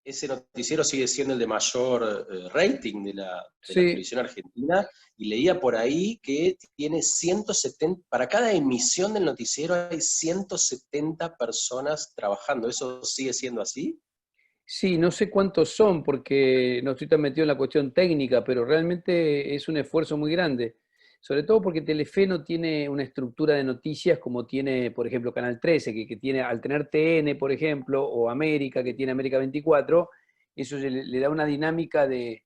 ese noticiero sigue siendo el de mayor rating de la Sí, televisión argentina, y leía por ahí que tiene 170, para cada emisión del noticiero hay 170 personas trabajando. ¿Eso sigue siendo así? sí, no sé cuántos son porque no estoy tan metido en la cuestión técnica, pero realmente es un esfuerzo muy grande. Sobre todo porque Telefe no tiene una estructura de noticias como tiene, por ejemplo, Canal 13, que tiene, al tener TN, por ejemplo, o América, que tiene América 24, eso le da una dinámica de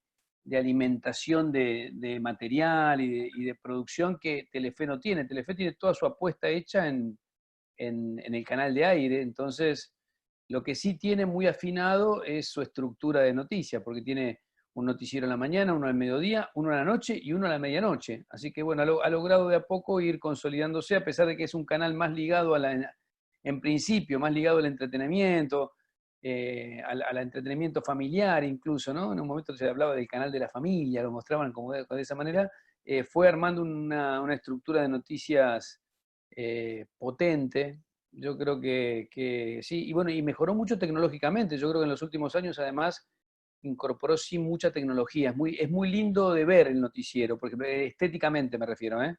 alimentación de material y de producción que Telefe no tiene. Telefe tiene toda su apuesta hecha en el canal de aire. Entonces, lo que sí tiene muy afinado es su estructura de noticias, porque tiene un noticiero en la mañana, uno al mediodía, uno a la noche y uno a la medianoche. Así que bueno, ha logrado de a poco ir consolidándose, a pesar de que es un canal más ligado en principio, más ligado al entretenimiento, al entretenimiento familiar incluso, ¿no? En un momento se hablaba del canal de la familia, lo mostraban como de esa manera, fue armando una estructura de noticias potente. Yo creo que sí, y bueno, y mejoró mucho tecnológicamente. Yo creo que en los últimos años además incorporó sí mucha tecnología. Es muy lindo de ver el noticiero, porque estéticamente me refiero, ¿eh?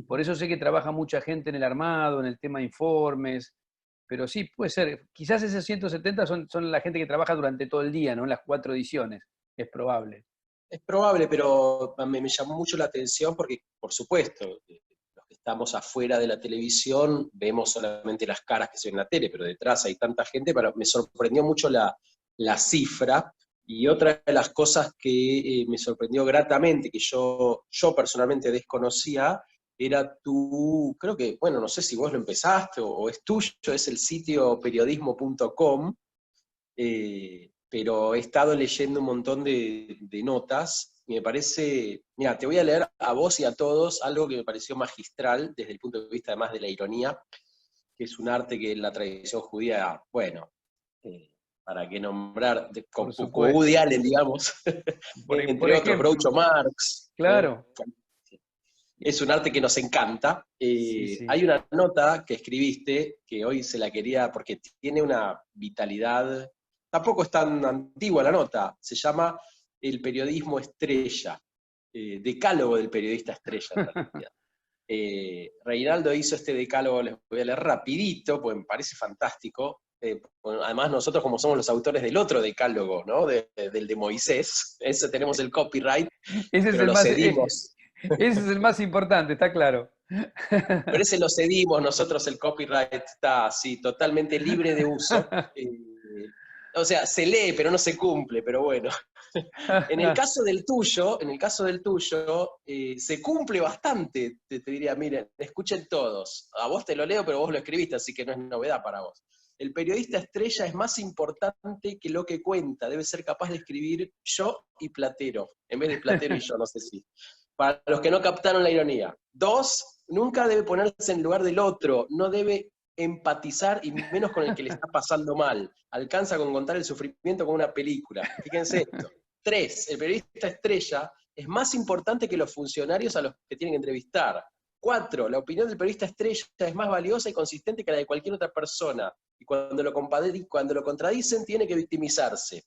Por eso sé que trabaja mucha gente en el armado, en el tema de informes, pero sí, puede ser. Quizás esos 170 son la gente que trabaja durante todo el día, ¿no? En las 4 ediciones, es probable. Es probable, pero me llamó mucho la atención porque, por supuesto, los que estamos afuera de la televisión vemos solamente las caras que se ven en la tele, pero detrás hay tanta gente, pero me sorprendió mucho la cifra. Y otra de las cosas que me sorprendió gratamente, que yo personalmente desconocía, era creo que, bueno, no sé si vos lo empezaste o es tuyo, es el sitio periodismo.com, pero he estado leyendo un montón de notas y me parece, mira, te voy a leer a vos y a todos algo que me pareció magistral desde el punto de vista además de la ironía, que es un arte que en la tradición judía, bueno, para qué nombrar, Por como Woody supuesto. Allen, digamos, Por entre otros, ejemplo, Groucho Marx. claro. Es un arte que nos encanta. Sí, sí. Hay una nota que escribiste que hoy se la quería, porque tiene una vitalidad, tampoco es tan antigua la nota, se llama El periodismo estrella, decálogo del periodista estrella en realidad. Reinaldo hizo este decálogo, les voy a leer rapidito, pues me parece fantástico. Bueno, además nosotros como somos los autores del otro decálogo, ¿no? Del de Moisés, ese tenemos el copyright, Ese es pero el lo más, cedimos. ese es el más importante, está claro. Pero ese lo cedimos, nosotros el copyright está así, totalmente libre de uso. O sea, se lee, pero no se cumple, pero bueno. En el caso del tuyo, se cumple bastante, te diría, miren, escuchen todos. A vos te lo leo, pero vos lo escribiste, así que no es novedad para vos. El periodista estrella es más importante que lo que cuenta, debe ser capaz de escribir yo y Platero, en vez de Platero y yo, no sé si. Para los que no captaron la ironía. Dos, nunca debe ponerse en lugar del otro, no debe empatizar y menos con el que le está pasando mal. Alcanza con contar el sufrimiento como una película. Fíjense esto. Tres, el periodista estrella es más importante que los funcionarios a los que tienen que entrevistar. Cuatro, la opinión del periodista estrella es más valiosa y consistente que la de cualquier otra persona. Y cuando lo contradicen, tiene que victimizarse.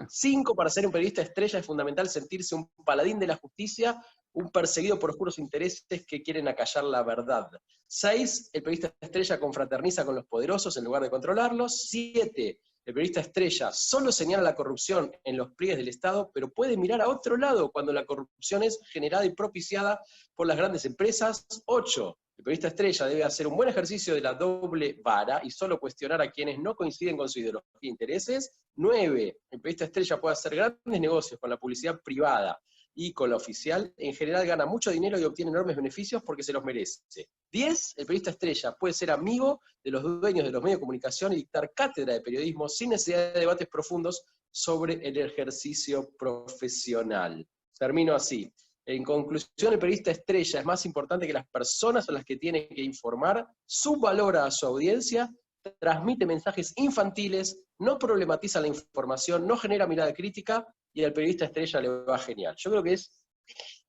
5, para ser un periodista estrella es fundamental sentirse un paladín de la justicia, un perseguido por oscuros intereses que quieren acallar la verdad. 6, el periodista estrella confraterniza con los poderosos en lugar de controlarlos. 7, el periodista estrella solo señala la corrupción en los pliegues del Estado, pero puede mirar a otro lado cuando la corrupción es generada y propiciada por las grandes empresas. 8, el periodista estrella debe hacer un buen ejercicio de la doble vara y solo cuestionar a quienes no coinciden con su ideología e intereses. 9, el periodista estrella puede hacer grandes negocios con la publicidad privada y con la oficial. En general gana mucho dinero y obtiene enormes beneficios porque se los merece. 10, el periodista estrella puede ser amigo de los dueños de los medios de comunicación y dictar cátedra de periodismo sin necesidad de debates profundos sobre el ejercicio profesional. Termino así. En conclusión, el periodista estrella es más importante que las personas a las que tiene que informar, subvalora a su audiencia, transmite mensajes infantiles, no problematiza la información, no genera mirada crítica y al periodista estrella le va genial. Yo creo que es,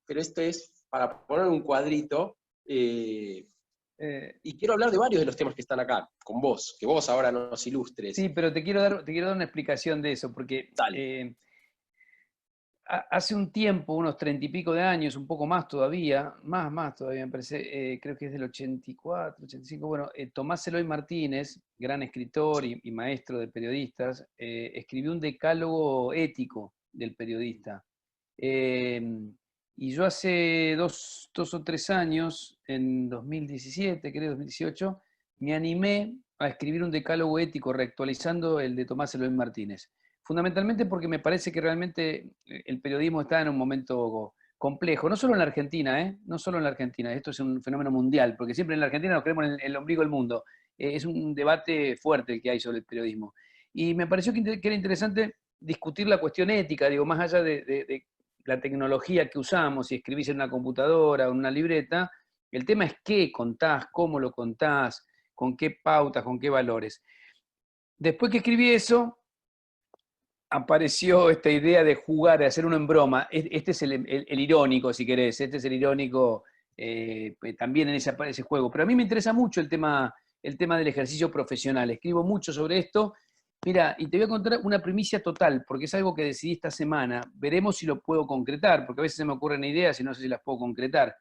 pero esto es para poner un cuadrito, Y quiero hablar de varios de los temas que están acá, con vos, que vos ahora nos ilustres. Sí, pero te quiero dar una explicación de eso, porque Dale. hace un tiempo, unos 30 y pico de años, un poco más todavía, más todavía me parece, creo que es del 84, 85, bueno, Tomás Eloy Martínez, gran escritor y maestro de periodistas, escribió un decálogo ético del periodista. Eh, y yo hace dos o tres años, en 2017, creo, 2018, me animé a escribir un decálogo ético reactualizando el de Tomás Eloy Martínez. Fundamentalmente porque me parece que realmente el periodismo está en un momento complejo, no solo en la Argentina, no solo en la Argentina, esto es un fenómeno mundial, porque siempre en la Argentina nos creemos en el ombligo del mundo. Es un debate fuerte el que hay sobre el periodismo. Y me pareció que era interesante discutir la cuestión ética, digo, más allá de la tecnología que usamos, si escribís en una computadora o en una libreta, el tema es qué contás, cómo lo contás, con qué pautas, con qué valores. Después que escribí eso, apareció esta idea de jugar, de hacer uno en broma. Este es el irónico, si querés, este es el irónico también en ese juego. Pero a mí me interesa mucho el tema del ejercicio profesional. Escribo mucho sobre esto. Mira, y te voy a contar una primicia total, porque es algo que decidí esta semana. Veremos si lo puedo concretar, porque a veces se me ocurren ideas y no sé si las puedo concretar.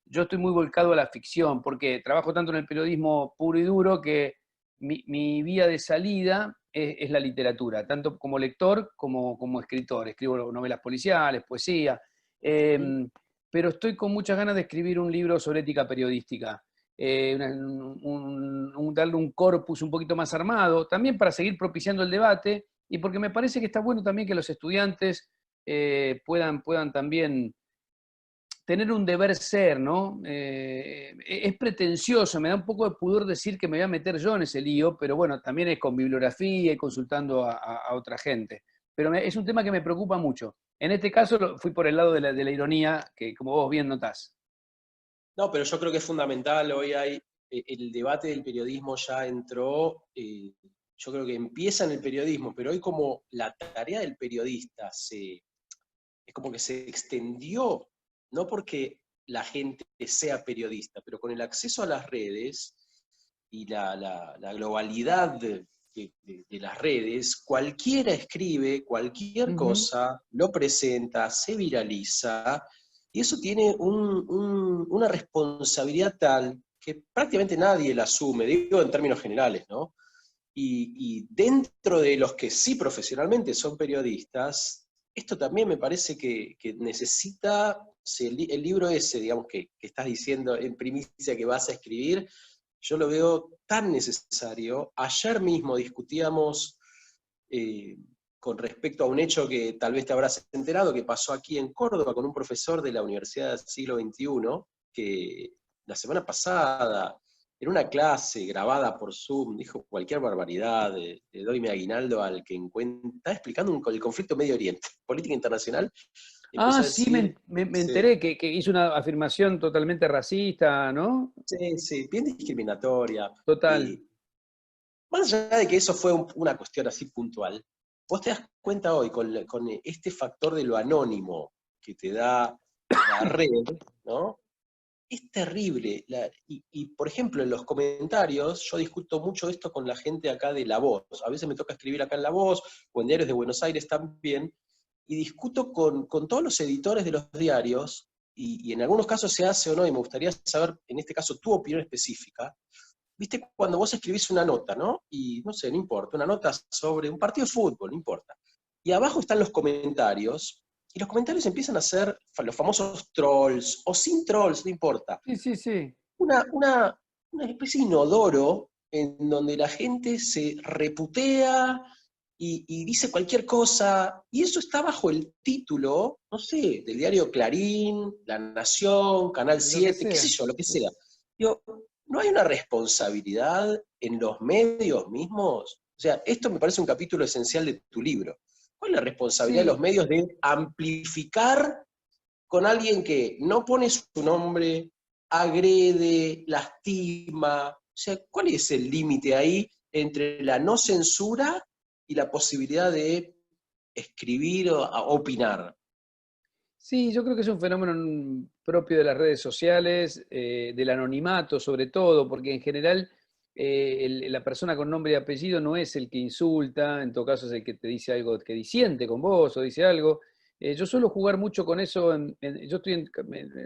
Yo estoy muy volcado a la ficción, porque trabajo tanto en el periodismo puro y duro que mi vía de salida es la literatura, tanto como lector como escritor. Escribo novelas policiales, poesía, pero estoy con muchas ganas de escribir un libro sobre ética periodística, darle un corpus un poquito más armado, también para seguir propiciando el debate y porque me parece que está bueno también que los estudiantes puedan también tener un deber ser, ¿no? Es pretencioso, me da un poco de pudor decir que me voy a meter yo en ese lío, pero bueno, también es con bibliografía y consultando a otra gente. Pero es un tema que me preocupa mucho. En este caso fui por el lado de la ironía, que como vos bien notás. No, pero yo creo que es fundamental, hoy hay, el debate del periodismo ya entró, yo creo que empieza en el periodismo, pero hoy como la tarea del periodista es como que se extendió, no porque la gente sea periodista, pero con el acceso a las redes y la globalidad de las redes, cualquiera escribe cualquier cosa, lo presenta, se viraliza, y eso tiene una responsabilidad tal que prácticamente nadie la asume, digo en términos generales, ¿no? Y dentro de los que sí profesionalmente son periodistas, esto también me parece que necesita, el libro ese, digamos, que estás diciendo en primicia que vas a escribir, yo lo veo tan necesario. Ayer mismo discutíamos con respecto a un hecho que tal vez te habrás enterado, que pasó aquí en Córdoba con un profesor de la Universidad del Siglo XXI, que la semana pasada, en una clase grabada por Zoom, dijo cualquier barbaridad, de doyme aguinaldo al que encuentra, está explicando el conflicto Medio Oriente, política internacional, empezó Ah, a sí, decir, me sí, enteré que hizo una afirmación totalmente racista, ¿no? sí, sí, bien discriminatoria. Total. Más allá de que eso fue una cuestión así puntual, vos te das cuenta hoy con este factor de lo anónimo que te da la red, ¿no? Es terrible. Por ejemplo, en los comentarios, yo discuto mucho esto con la gente acá de La Voz. A veces me toca escribir acá en La Voz, o en diarios de Buenos Aires también, y discuto con todos los editores de los diarios, y en algunos casos se hace o no, y me gustaría saber, en este caso, tu opinión específica. ¿Viste cuando vos escribís una nota, ¿no? Y no sé, no importa, una nota sobre un partido de fútbol, no importa. Y abajo están los comentarios, y los comentarios empiezan a ser los famosos trolls, o sin trolls, no importa. Sí, sí, sí. Una, una, una especie de inodoro en donde la gente se reputea y dice cualquier cosa, y eso está bajo el título, no sé, del diario Clarín, La Nación, Canal Lo que 7, qué sé sea. yo, lo que sea. Digo, ¿no hay una responsabilidad en los medios mismos? O sea, esto me parece un capítulo esencial de tu libro. ¿Cuál es la responsabilidad de los Sí, medios de amplificar con alguien que no pone su nombre, agrede, lastima? O sea, ¿cuál es el límite ahí entre la no censura y la posibilidad de escribir o opinar? Sí, yo creo que es un fenómeno propio de las redes sociales, del anonimato sobre todo, porque en general la persona con nombre y apellido no es el que insulta, en todo caso es el que te dice algo, que disiente con vos o dice algo. Yo suelo jugar mucho con eso, yo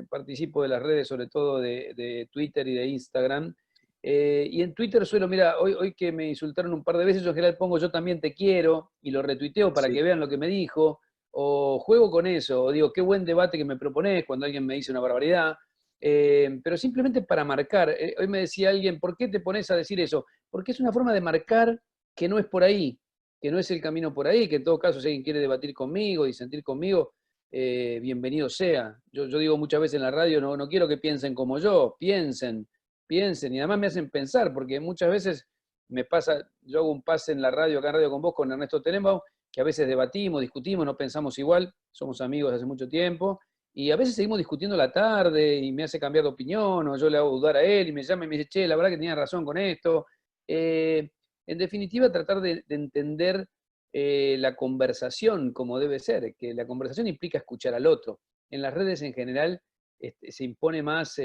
participo de las redes sobre todo de Twitter y de Instagram, y en Twitter suelo, mira, hoy que me insultaron un par de veces, yo en general pongo yo también te quiero y lo retuiteo para que Sí. vean lo que me dijo o juego con eso, o digo, qué buen debate que me proponés cuando alguien me dice una barbaridad, pero simplemente para marcar. Hoy me decía alguien, ¿por qué te pones a decir eso? Porque es una forma de marcar que no es por ahí, que no es el camino por ahí, que en todo caso si alguien quiere debatir conmigo, disentir conmigo, bienvenido sea. Yo digo muchas veces en la radio, no quiero que piensen como yo, piensen, y además me hacen pensar, porque muchas veces me pasa, yo hago un pase en la radio, acá en Radio con Vos, con Ernesto Tenenbaum, que a veces debatimos, discutimos, no pensamos igual, somos amigos de hace mucho tiempo, y a veces seguimos discutiendo la tarde y me hace cambiar de opinión, o yo le hago dudar a él y me llama y me dice, che, la verdad que tenía razón con esto. Eh, en definitiva, tratar de entender la conversación como debe ser, que la conversación implica escuchar al otro. En las redes en general se impone más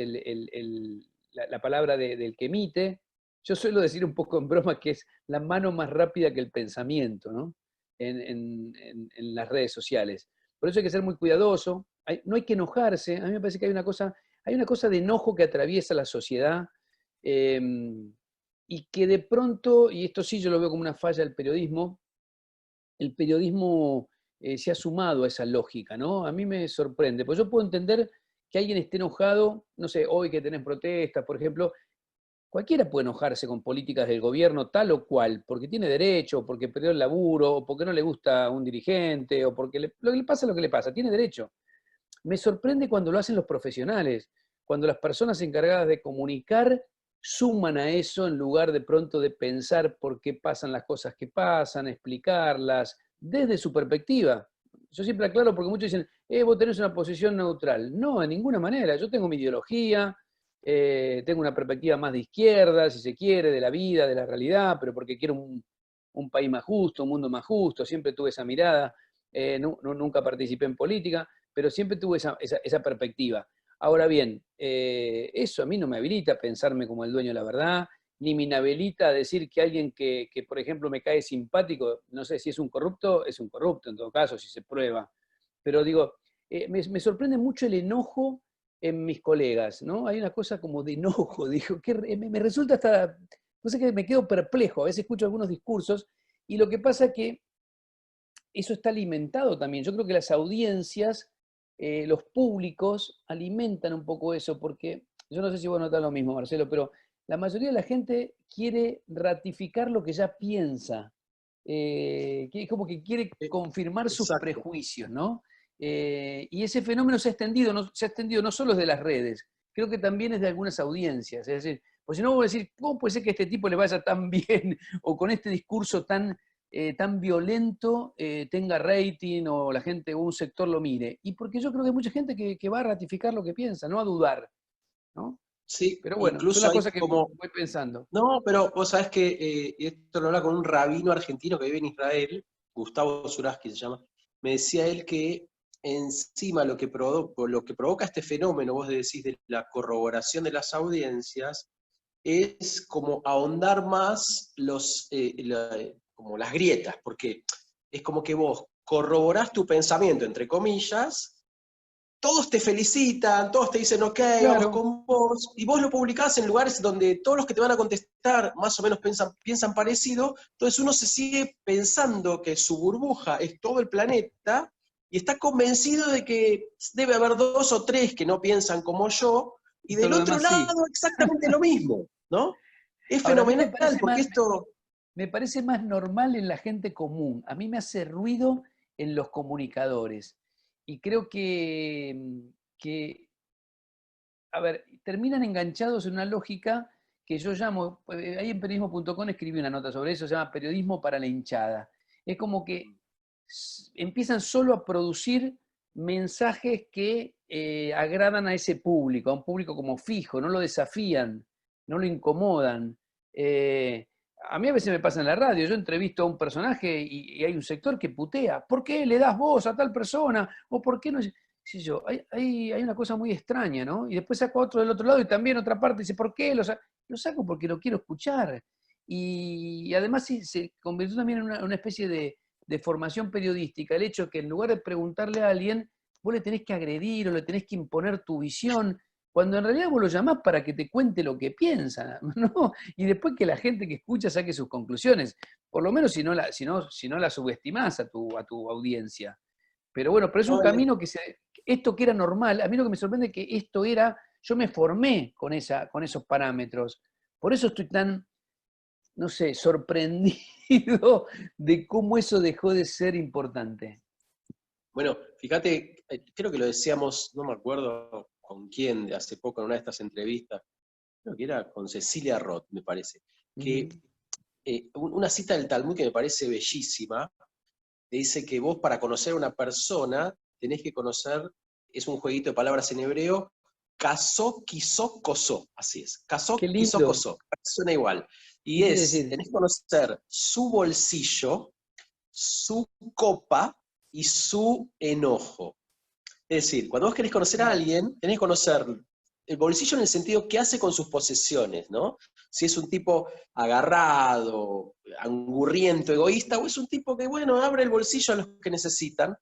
la palabra del que emite. Yo suelo decir un poco en broma que es la mano más rápida que el pensamiento, ¿no? En las redes sociales. Por eso hay que ser muy cuidadoso, no hay que enojarse, a mí me parece que hay una cosa de enojo que atraviesa la sociedad eh, y que de pronto, y esto sí yo lo veo como una falla del periodismo, el periodismo se ha sumado a esa lógica, ¿no? A mí me sorprende, pues yo puedo entender que alguien esté enojado, no sé, hoy que tenés protestas, por ejemplo, cualquiera puede enojarse con políticas del gobierno tal o cual, porque tiene derecho, o porque perdió el laburo, o porque no le gusta un dirigente, o porque lo que le pasa lo que le pasa, tiene derecho. Me sorprende cuando lo hacen los profesionales, cuando las personas encargadas de comunicar suman a eso en lugar de pronto de pensar por qué pasan las cosas que pasan, explicarlas desde su perspectiva. Yo siempre aclaro porque muchos dicen, vos tenés una posición neutral. No, de ninguna manera. Yo tengo mi ideología, tengo una perspectiva más de izquierda, si se quiere, de la vida, de la realidad, pero porque quiero un país más justo, un mundo más justo, siempre tuve esa mirada, nunca participé en política, pero siempre tuve esa perspectiva. Ahora bien, eso a mí no me habilita a pensarme como el dueño de la verdad, ni me habilita a decir que alguien que, por ejemplo, me cae simpático, no sé si es un corrupto en todo caso, si se prueba. Pero digo, me sorprende mucho el enojo en mis colegas, ¿no? Hay una cosa como de enojo, digo, que me resulta hasta, no sé, que me quedo perplejo, a veces escucho algunos discursos y lo que pasa es que eso está alimentado también. Yo creo que las audiencias, los públicos alimentan un poco eso, porque yo no sé si vos notás lo mismo, Marcelo, pero la mayoría de la gente quiere ratificar lo que ya piensa, que es como que quiere confirmar sus Exacto. prejuicios, ¿no? Y ese fenómeno se ha extendido no solo de las redes, creo que también es de algunas audiencias. Es decir, pues si no, voy a decir, ¿cómo puede ser que a este tipo le vaya tan bien o con este discurso tan violento tenga rating o la gente o un sector lo mire? Y porque yo creo que hay mucha gente que va a ratificar lo que piensa, no a dudar, ¿no? Sí, Pero bueno, son incluso las hay cosas que como. voy pensando. No, pero vos sabés que esto lo habla con un rabino argentino que vive en Israel, Gustavo Zuraski se llama. Me decía él que encima lo que provoca este fenómeno, vos decís, de la corroboración de las audiencias, es como ahondar más como las grietas, porque es como que vos corroborás tu pensamiento, entre comillas, todos te felicitan, todos te dicen, ok, vamos Claro, con vos, y vos lo publicás en lugares donde todos los que te van a contestar más o menos piensan parecido, entonces uno se sigue pensando que su burbuja es todo el planeta y está convencido de que debe haber dos o tres que no piensan como yo, y y todo del lo otro demás sí. lado exactamente lo mismo, ¿no? Es Ahora, a mí fenomenal porque esto. me parece más normal en la gente común. A mí me hace ruido en los comunicadores. Y creo que a ver, terminan enganchados en una lógica que yo llamo, ahí en periodismo.com escribí una nota sobre eso, se llama periodismo para la hinchada. Es como que empiezan solo a producir mensajes que agradan a ese público, a un público como fijo, no lo desafían, no lo incomodan. A mí a veces me pasa en la radio, yo entrevisto a un personaje y hay un sector que putea, ¿por qué le das voz a tal persona? ¿O por qué no? qué sé yo, hay una cosa muy extraña, ¿no? Y después saco otro del otro lado y también otra parte dice, ¿por qué? Lo saco porque lo quiero escuchar. Y además se convirtió también en una especie de formación periodística, el hecho que en lugar de preguntarle a alguien, vos le tenés que agredir o le tenés que imponer tu visión, cuando en realidad vos lo llamás para que te cuente lo que piensa, ¿no? Y después que la gente que escucha saque sus conclusiones, por lo menos si no la subestimás a tu audiencia. Pero bueno, pero es un No, camino esto que era normal, a mí lo que me sorprende es que yo me formé con esos parámetros. Por eso estoy tan, no sé, sorprendido de cómo eso dejó de ser importante. bueno, fíjate, creo que lo decíamos, no me acuerdo con quién, de hace poco en una de estas entrevistas, creo que era con Cecilia Roth, me parece, que Ujú. una cita del Talmud que me parece bellísima, que dice que vos para conocer a una persona tenés que conocer, es un jueguito de palabras en hebreo, casó, quiso, cosó, así es, Qué casó, quiso, lindo. cosó, suena igual. ¿Qué Y quiere tenés decir? que conocer su bolsillo, su copa y su enojo. Es decir, cuando vos querés conocer a alguien, tenés que conocer el bolsillo en el sentido qué hace con sus posesiones, ¿no? Si es un tipo agarrado, angurriento, egoísta, o es un tipo que, bueno, abre el bolsillo a los que necesitan.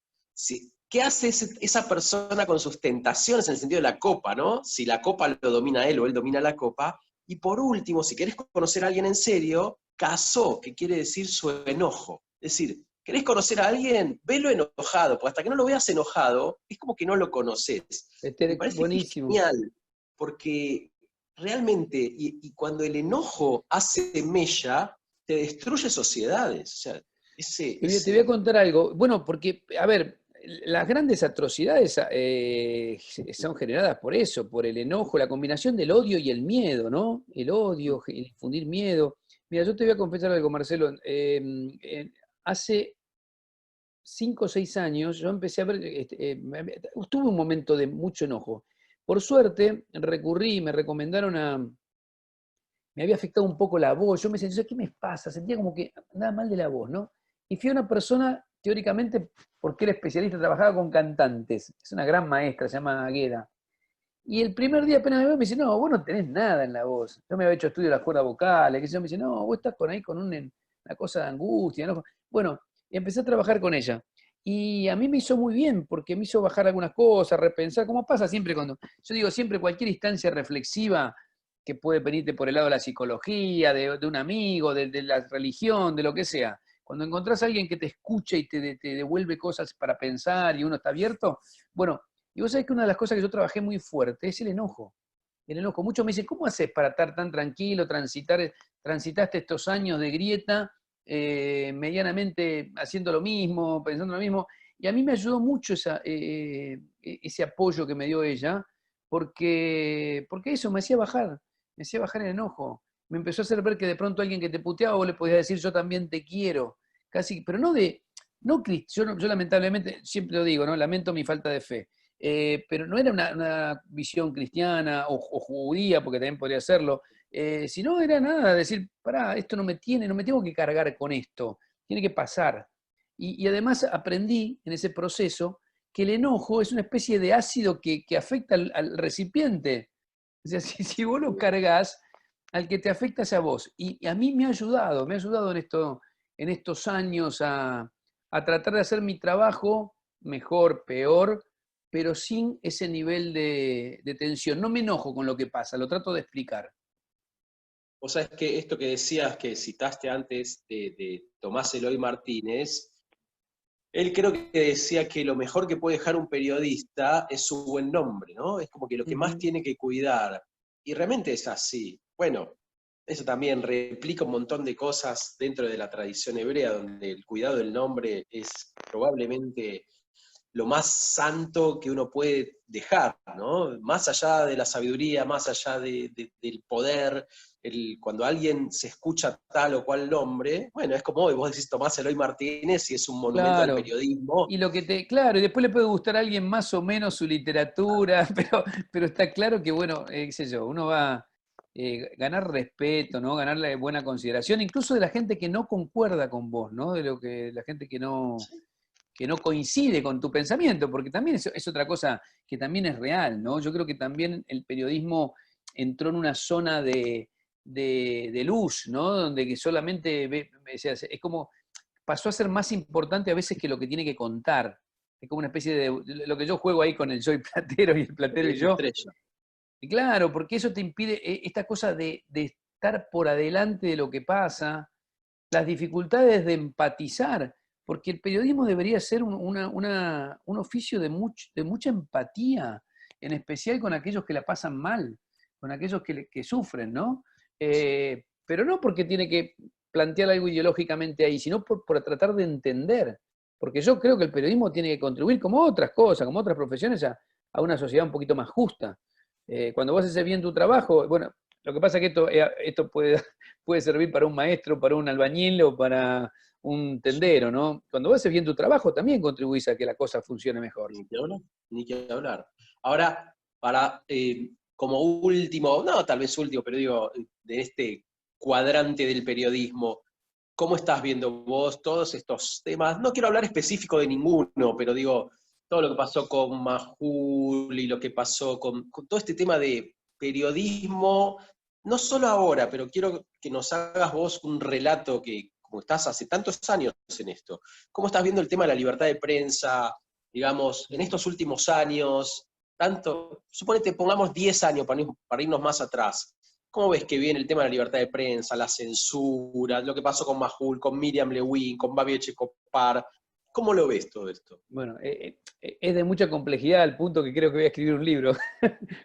¿Qué hace esa persona con sus tentaciones en el sentido de la copa, ¿no? Si la copa lo domina él o él domina la copa. Y por último, si querés conocer a alguien en serio, casó, que quiere decir su enojo. Es decir, ¿querés conocer a alguien? Velo enojado, porque hasta que no lo veas enojado, es como que no lo conoces. Me parece que es Buenísimo. genial, porque realmente, y cuando el enojo hace mella, te destruye sociedades. O sea, Te voy a contar algo. Bueno, porque, a ver, las grandes atrocidades son generadas por eso, por el enojo, la combinación del odio y el miedo, ¿no? El odio, el infundir miedo. Mira, yo te voy a confesar algo, Marcelo. Hace 5 o 6 años yo empecé a ver, tuve un momento de mucho enojo. Por suerte, me recomendaron me había afectado un poco la voz, yo me sentía, ¿qué me pasa? Sentía como que andaba mal de la voz, ¿no? Y fui a una persona, teóricamente, porque era especialista, trabajaba con cantantes, es una gran maestra, se llama Agueda. Y el primer día apenas me veo, me dice, no, vos no tenés nada en la voz. Yo me había hecho estudio de las cuerdas vocales, que yo me dice, no, vos estás ahí con una cosa de angustia, ¿no? Bueno, y empecé a trabajar con ella. Y a mí me hizo muy bien, porque me hizo bajar algunas cosas, repensar, como pasa siempre yo digo, siempre cualquier instancia reflexiva que puede venirte por el lado de la psicología, de un amigo, de la religión, de lo que sea. Cuando encontrás a alguien que te escucha y te devuelve cosas para pensar y uno está abierto, bueno, y vos sabés que una de las cosas que yo trabajé muy fuerte es el enojo. El enojo. Muchos me dicen, ¿cómo haces para estar tan tranquilo, transitaste estos años de grieta, medianamente haciendo lo mismo, pensando lo mismo? Y a mí me ayudó mucho ese apoyo que me dio ella, porque eso me hacía bajar el enojo. Me empezó a hacer ver que de pronto alguien que te puteaba vos le podías decir yo también te quiero. Casi, pero no de, no, yo lamentablemente siempre lo digo, ¿no? Lamento mi falta de fe. Pero no era una visión cristiana o judía, porque también podría serlo, sino era nada, decir, pará, esto no me tengo que cargar con esto, tiene que pasar. Y además aprendí en ese proceso que el enojo es una especie de ácido que afecta al recipiente. O sea, si vos lo cargas, al que te afecta es a vos. Y a mí me ha ayudado en estos años a tratar de hacer mi trabajo mejor, peor, pero sin ese nivel de tensión. No me enojo con lo que pasa, lo trato de explicar. Vos sabés que esto que decías, que citaste antes de Tomás Eloy Martínez, él creo que decía que lo mejor que puede dejar un periodista es su buen nombre, ¿no? Es como que lo que más Ujú. tiene que cuidar. Y realmente es así. Bueno, eso también replica un montón de cosas dentro de la tradición hebrea, donde el cuidado del nombre es probablemente lo más santo que uno puede dejar, ¿no? Más allá de la sabiduría, más allá del poder, cuando alguien se escucha tal o cual nombre, bueno, es como hoy vos decís Tomás Eloy Martínez y es un monumento al Claro. periodismo. Y claro, y después le puede gustar a alguien más o menos su literatura, pero está claro que, bueno, qué sé yo, uno va a ganar respeto, ¿no? Ganarle buena consideración, incluso de la gente que no concuerda con vos, ¿no? De la gente que no, Sí. que no coincide con tu pensamiento, porque también es otra cosa que también es real, ¿no? Yo creo que también el periodismo entró en una zona de luz, ¿no? Donde que solamente es como, pasó a ser más importante a veces que lo que tiene que contar. Es como una especie de lo que yo juego ahí con el yo y platero y el platero y Periodista yo. estrella. Y claro, porque eso te impide esta cosa de estar por adelante de lo que pasa, las dificultades de empatizar, porque el periodismo debería ser un oficio de mucha empatía, en especial con aquellos que la pasan mal, con aquellos que sufren, ¿no? Pero no porque tiene que plantear algo ideológicamente ahí, sino por tratar de entender. Porque yo creo que el periodismo tiene que contribuir, como otras cosas, como otras profesiones, a una sociedad un poquito más justa. Cuando vos haces bien tu trabajo, bueno, lo que pasa es que esto puede servir para un maestro, para un albañil o para un tendero, ¿no? Cuando vos haces bien tu trabajo, también contribuís a que la cosa funcione mejor. Ni que hablar, ni que hablar. Ahora, como último, no tal vez último, pero digo, de este cuadrante del periodismo, ¿cómo estás viendo vos todos estos temas? No quiero hablar específico de ninguno, pero digo, todo lo que pasó con Majul y lo que pasó con todo este tema de periodismo, no solo ahora, pero quiero que nos hagas vos un relato que, como estás hace tantos años en esto, ¿cómo estás viendo el tema de la libertad de prensa, digamos, en estos últimos años, suponete, pongamos 10 años para irnos más atrás? ¿Cómo ves que viene el tema de la libertad de prensa, la censura, lo que pasó con Majul, con Miriam Lewin, con Babi Echecopar? ¿Cómo lo ves todo esto? Bueno, es de mucha complejidad al punto que creo que voy a escribir un libro,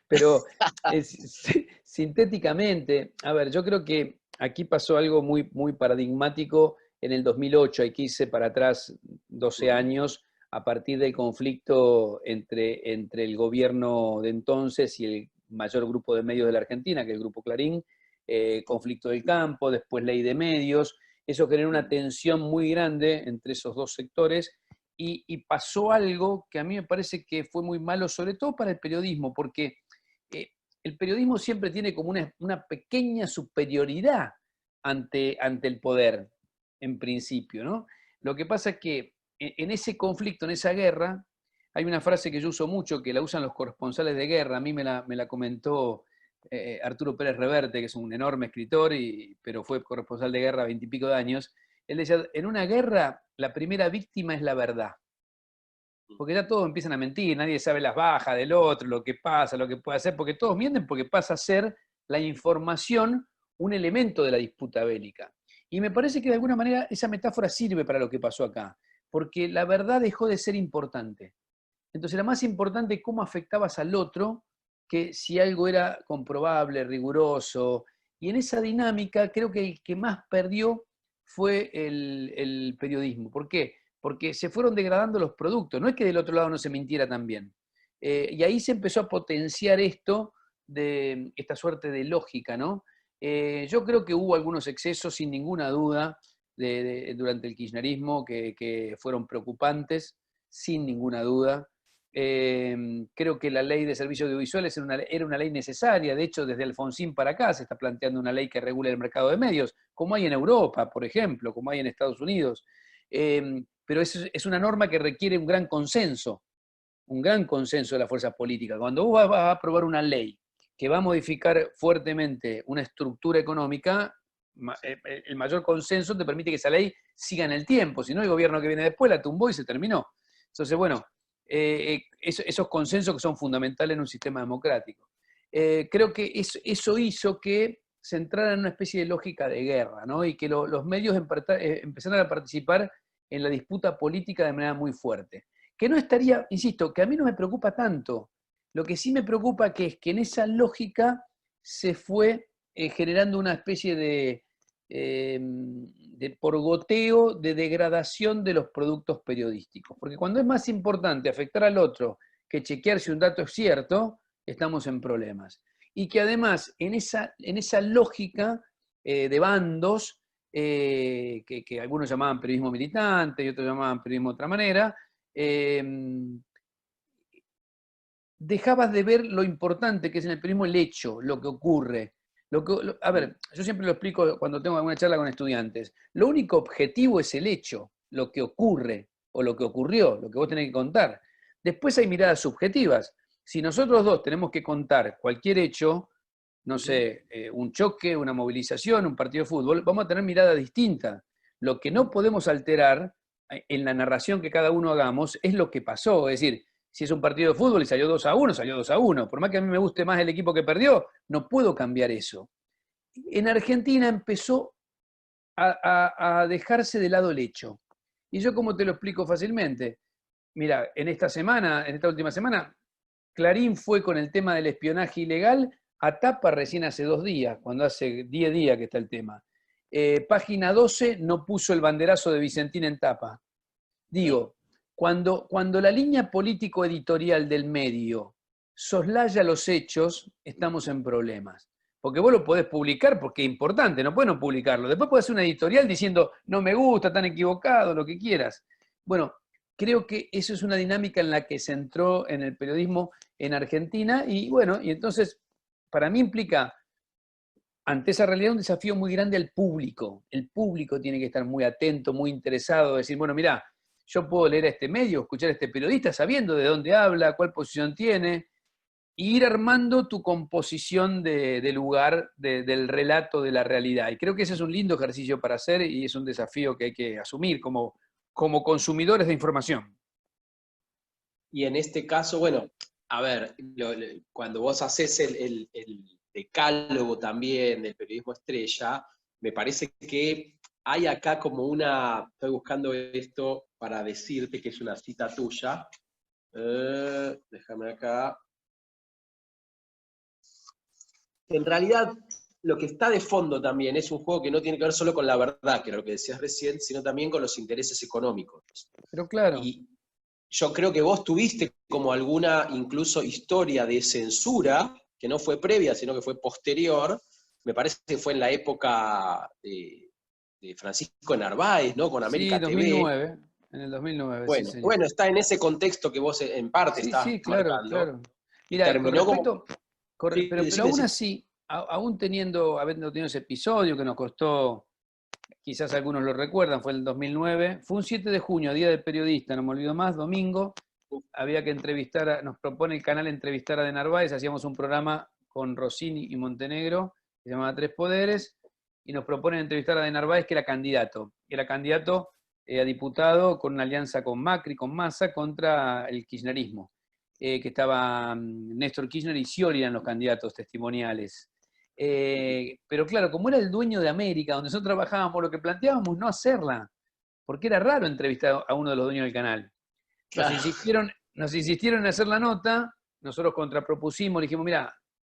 pero sintéticamente, a ver, yo creo que aquí pasó algo muy, muy paradigmático en el 2008, hay que irse para atrás 12 años a partir del conflicto entre el gobierno de entonces y el mayor grupo de medios de la Argentina, que es el Grupo Clarín, conflicto del campo, después ley de medios, eso generó una tensión muy grande entre esos dos sectores y pasó algo que a mí me parece que fue muy malo, sobre todo para el periodismo, porque el periodismo siempre tiene como una pequeña superioridad ante el poder, en principio, ¿no? Lo que pasa es que en ese conflicto, en esa guerra, hay una frase que yo uso mucho, que la usan los corresponsales de guerra, a mí me la comentó Arturo Pérez Reverte, que es un enorme escritor, pero fue corresponsal de guerra 20 y pico de años. Él decía, en una guerra la primera víctima es la verdad, porque ya todos empiezan a mentir, nadie sabe las bajas del otro, lo que pasa, lo que puede hacer, porque todos mienten porque pasa a ser la información un elemento de la disputa bélica. Y me parece que de alguna manera esa metáfora sirve para lo que pasó acá, porque la verdad dejó de ser importante. Entonces, la más importante es cómo afectabas al otro, que si algo era comprobable, riguroso. Y en esa dinámica creo que el que más perdió fue el periodismo. ¿Por qué? Porque se fueron degradando los productos. No es que del otro lado no se mintiera también. Y ahí se empezó a potenciar esto de esta suerte de lógica, ¿no? Yo creo que hubo algunos excesos, sin ninguna duda, durante el kirchnerismo que fueron preocupantes, sin ninguna duda. Creo que la ley de servicios audiovisuales era una ley necesaria. De hecho, desde Alfonsín para acá se está planteando una ley que regule el mercado de medios, como hay en Europa, por ejemplo, como hay en Estados Unidos. Pero es una norma que requiere un gran consenso de las fuerzas políticas. Cuando vos vas a aprobar una ley que va a modificar fuertemente una estructura económica, el mayor consenso te permite que esa ley siga en el tiempo. Si no, el gobierno que viene después la tumbó y se terminó. Entonces, bueno, esos consensos que son fundamentales en un sistema democrático. Creo que eso hizo que se entrara en una especie de lógica de guerra, ¿no? Y que los medios empezaran a participar en la disputa política de manera muy fuerte. Que no estaría, insisto, que a mí no me preocupa tanto. Lo que sí me preocupa es que en esa lógica se fue generando una especie de por goteo de degradación de los productos periodísticos. Porque cuando es más importante afectar al otro que chequear si un dato es cierto, estamos en problemas. Y que además en esa lógica de bandos, que algunos llamaban periodismo militante y otros llamaban periodismo de otra manera, dejabas de ver lo importante que es en el periodismo el hecho, lo que ocurre. A ver, yo siempre lo explico cuando tengo alguna charla con estudiantes. Lo único objetivo es el hecho, lo que ocurre. o lo que ocurrió, lo que vos tenés que contar. Después hay miradas subjetivas. Si nosotros dos tenemos que contar cualquier hecho, no sé, un choque, una movilización, un partido de fútbol, vamos a tener miradas distintas. Lo que no podemos alterar en la narración que cada uno hagamos es lo que pasó. Es decir, si es un partido de fútbol y salió 2-1, salió 2-1. Por más que a mí me guste más el equipo que perdió, no puedo cambiar eso. En Argentina empezó a dejarse de lado el hecho. Y yo, ¿cómo te lo explico fácilmente? Mira, en esta última semana, Clarín fue con el tema del espionaje ilegal a tapa recién hace 2 días, cuando hace 10 días que está el tema. Página 12 no puso el banderazo de Vicentín en tapa. Digo, cuando la línea político-editorial del medio soslaya los hechos, estamos en problemas. Porque vos lo podés publicar porque es importante, no podés no publicarlo. Después podés hacer una editorial diciendo, no me gusta, están equivocados, lo que quieras. Bueno, creo que eso es una dinámica en la que se entró en el periodismo en Argentina y bueno, y entonces para mí implica ante esa realidad un desafío muy grande al público. El público tiene que estar muy atento, muy interesado, decir, bueno, mirá, yo puedo leer a este medio, escuchar a este periodista sabiendo de dónde habla, cuál posición tiene, e ir armando tu composición de lugar del relato de la realidad. Y creo que ese es un lindo ejercicio para hacer y es un desafío que hay que asumir como consumidores de información. Y en este caso, bueno, a ver, cuando vos haces el decálogo también del periodismo estrella, me parece que hay acá como estoy buscando esto para decirte que es una cita tuya. Déjame acá. En realidad, lo que está de fondo también es un juego que no tiene que ver solo con la verdad, que era lo que decías recién, sino también con los intereses económicos. Pero claro. Y yo creo que vos tuviste como alguna incluso historia de censura, que no fue previa, sino que fue posterior, me parece que fue en la época de Francisco Narváez, ¿no? Con Sí, América TV. 2009, en el 2009, sí, señor. Bueno, está en ese contexto que vos en parte Sí, estás sí, claro, marcando. claro. Y Mira, con terminó respecto, como... Sí, pero aún así, aún habiendo tenido ese episodio que nos costó, quizás algunos lo recuerdan, fue en el 2009, fue un 7 de junio, Día del Periodista, no me olvido más, domingo, había que entrevistar, nos propone el canal entrevistar a De Narváez, hacíamos un programa con Rossini y Montenegro, que se llamaba Tres Poderes, y nos proponen entrevistar a De Narváez, que era candidato a diputado con una alianza con Macri, con Massa, contra el kirchnerismo, que estaba Néstor Kirchner y Scioli eran los candidatos testimoniales. Pero claro, como era el dueño de América, donde nosotros trabajábamos, lo que planteábamos no hacerla, porque era raro entrevistar a uno de los dueños del canal. Claro. Nos insistieron en hacer la nota, nosotros contrapropusimos, le dijimos, mira,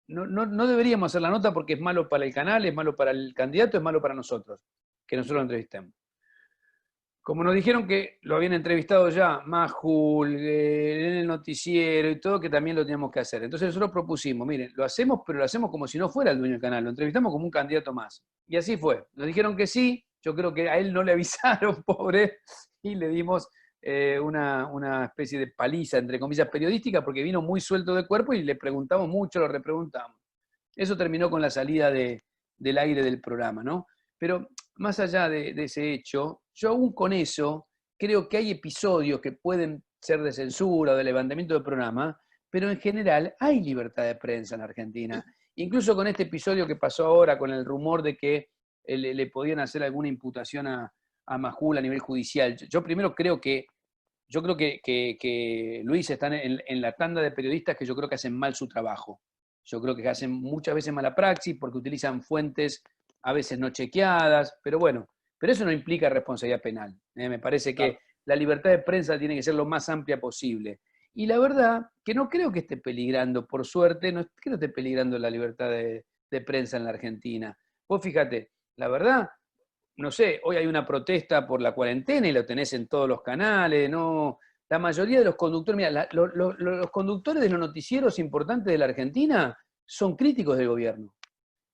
no deberíamos hacer la nota porque es malo para el canal, es malo para el candidato, es malo para nosotros, que nosotros lo entrevistemos. Como nos dijeron que lo habían entrevistado ya Majul, en el noticiero y todo, que también lo teníamos que hacer. Entonces nosotros propusimos, miren, lo hacemos, pero lo hacemos como si no fuera el dueño del canal, lo entrevistamos como un candidato más. Y así fue. Nos dijeron que sí, yo creo que a él no le avisaron, pobre, y le dimos una especie de paliza, entre comillas, periodística, porque vino muy suelto de cuerpo y le preguntamos mucho, lo repreguntamos. Eso terminó con la salida del aire del programa, ¿no? Pero más allá de ese hecho, yo aún con eso creo que hay episodios que pueden ser de censura o de levantamiento del programa, pero en general hay libertad de prensa en Argentina. Incluso con este episodio que pasó ahora, con el rumor de que le podían hacer alguna imputación a Majul a nivel judicial. Yo primero creo que Luis está en la tanda de periodistas que yo creo que hacen mal su trabajo. Yo creo que hacen muchas veces mala praxis porque utilizan fuentes a veces no chequeadas, pero bueno, pero eso no implica responsabilidad penal. Me parece que la libertad de prensa tiene que ser lo más amplia posible. Y la verdad que no creo que esté peligrando, por suerte, no creo que esté peligrando la libertad de prensa en la Argentina. Vos fíjate, la verdad, no sé, hoy hay una protesta por la cuarentena y lo tenés en todos los canales, ¿no? La mayoría de los conductores, mira, los conductores de los noticieros importantes de la Argentina son críticos del gobierno.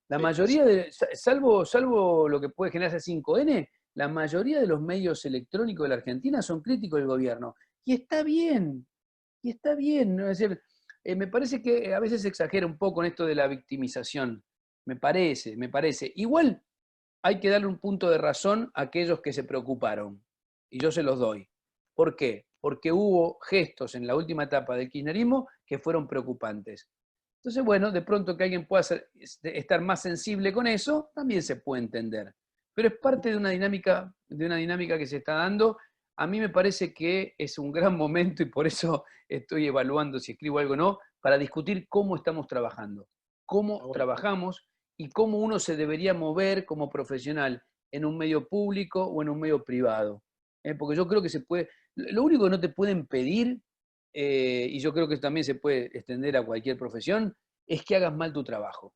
La mayoría, salvo lo que puede generarse 5N, la mayoría de los medios electrónicos de la Argentina son críticos del gobierno. Y está bien, ¿no? Es decir, me parece que a veces se exagera un poco en esto de la victimización. Me parece. Igual hay que darle un punto de razón a aquellos que se preocuparon. Y yo se los doy. ¿Por qué? Porque hubo gestos en la última etapa del kirchnerismo que fueron preocupantes. Entonces, bueno, de pronto que alguien pueda estar más sensible con eso, también se puede entender. Pero es parte de una dinámica que se está dando. A mí me parece que es un gran momento y por eso estoy evaluando si escribo algo o no, para discutir cómo estamos trabajando, cómo trabajamos y cómo uno se debería mover como profesional en un medio público o en un medio privado. Porque yo creo que se puede, lo único que no te pueden pedir, y yo creo que también se puede extender a cualquier profesión, es que hagas mal tu trabajo.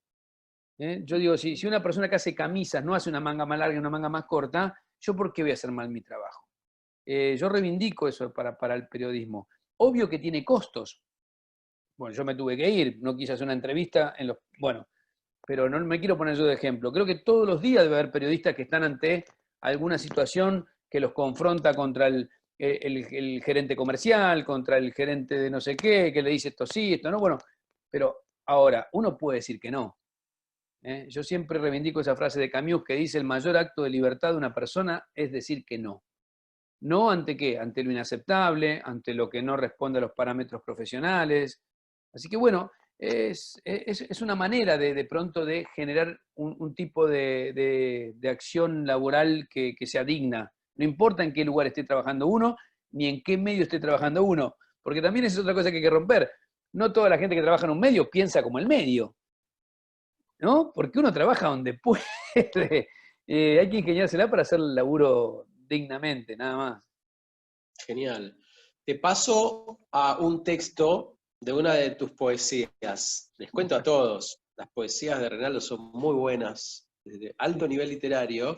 Yo digo, si una persona que hace camisas no hace una manga más larga y una manga más corta, ¿yo por qué voy a hacer mal mi trabajo? Yo reivindico eso para el periodismo. Obvio que tiene costos. Bueno, yo me tuve que ir, no quise hacer una entrevista bueno, pero no me quiero poner yo de ejemplo. Creo que todos los días debe haber periodistas que están ante alguna situación que los confronta contra el gerente comercial, contra el gerente de no sé qué, que le dice esto sí, esto no. Bueno, pero ahora, uno puede decir que no. Yo siempre reivindico esa frase de Camus que dice: el mayor acto de libertad de una persona es decir que no. ¿No ante qué? Ante lo inaceptable, ante lo que no responde a los parámetros profesionales. Así que bueno, es una manera de pronto de generar un tipo de acción laboral que sea digna. No importa en qué lugar esté trabajando uno, ni en qué medio esté trabajando uno, porque también esa es otra cosa que hay que romper. No toda la gente que trabaja en un medio piensa como el medio, ¿no? Porque uno trabaja donde puede. Hay que ingeniársela para hacer el laburo dignamente, nada más. Genial. Te paso a un texto de una de tus poesías. Les cuento a todos, las poesías de Reinaldo son muy buenas, de alto nivel literario.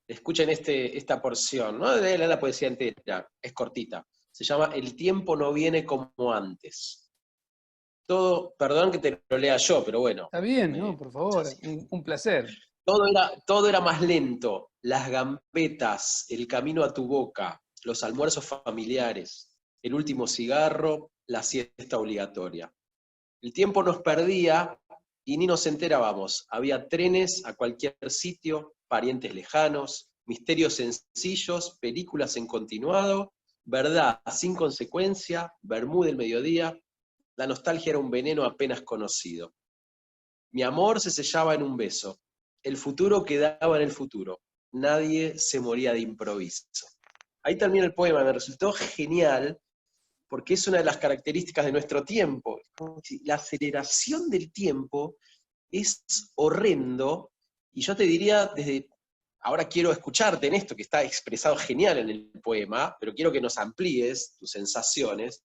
Escuchen esta porción, no de la poesía entera, es cortita. Se llama El tiempo no viene como antes. Todo, perdón que te lo lea yo, pero bueno, Está bien, ¿no? Por es favor, así. un placer. Todo era más lento, las gambetas, el camino a tu boca, los almuerzos familiares, el último cigarro, la siesta obligatoria. El tiempo nos perdía y ni nos enterábamos. Había trenes a cualquier sitio, parientes lejanos, misterios sencillos, películas en continuado, verdad sin consecuencia, vermú del mediodía. La nostalgia era un veneno apenas conocido. Mi amor se sellaba en un beso. El futuro quedaba en el futuro. Nadie se moría de improviso. Ahí termina el poema. Me resultó genial porque es una de las características de nuestro tiempo. La aceleración del tiempo es horrendo, y yo te diría, ahora quiero escucharte en esto que está expresado genial en el poema, pero quiero que nos amplíes tus sensaciones.